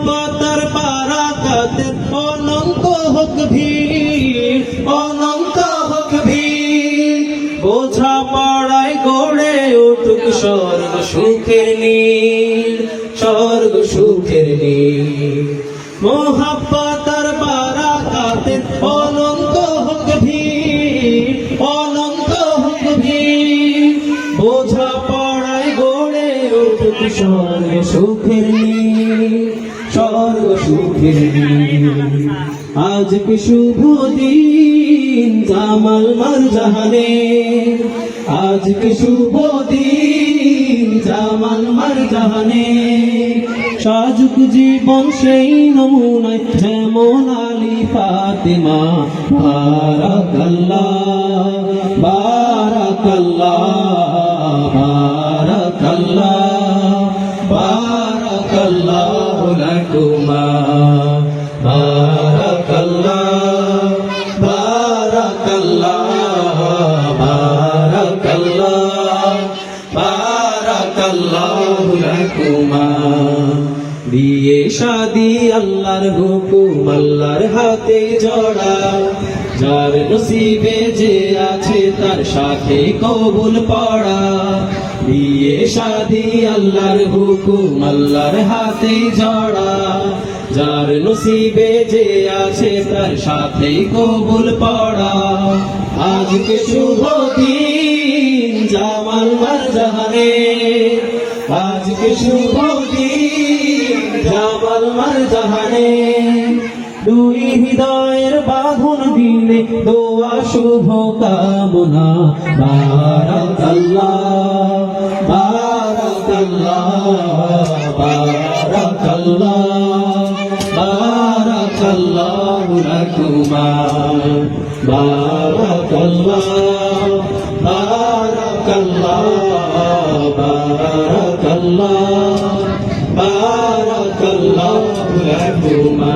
মোহাব্বত আর বারাকাতের অনন্ত হোক ভিড়, অনন্ত হোক ভিড়। বোঝা পড়ায় গড়ে উঠুক স্বর্গ সুখের নীড়, স্বর্গ সুখের নীড়। মোহাব্বত আর বারাকাতের অনন্ত হোক ভিড়, অনন্ত হোক ভিড়। বোঝা পড়ায় গড়ে উঠুক স্বর্গ সুখের নীড়, স্বর্গ সুখের নীড়। আজকে শুভ দিন জামাল মারজাহানে, আজকে শুভ দিন জামাল মারজাহানে। সাজুক জীবন সেই নমুনায় যেমন আলী ফাতেমা। বারাকাল্লাহ বারাকাল্লাহ বারাকাল্লাহ বারাকাল্লাহু লাকুমা। বারাকাল্লাহ বারাকাল্লাহ বারাকাল্লাহ বারাকাল্লাহু লাকুমা। বিয়ে শাদি আল্লাহর হুকুম, আল্লাহর হাতে জড়া। যার নসিবে যে আছে তার সাথে কবুল পড়া। বিয়ে শাদি আল্লাহর হুকুম, আল্লাহর হাতে জড়া। যার নসিবে যে আছে তার সাথে কবুল পড়া। আজকে শুভ দিন জামাল মারজাহানে, আজকে শুভ দিন জামাল মারজাহানে। দুই হৃদয়ের বাঁধন দিলে দোয়া শুভ কামনা। বারাকাল্লাহ বারাকাল্লাহ বারাকাল্লাহ বারাকাল্লাহু লাকুমা। বারাকাল্লাহ বারাকাল্লাহ বারাকাল্লাহ বারাকাল্লাহু লাকুমা।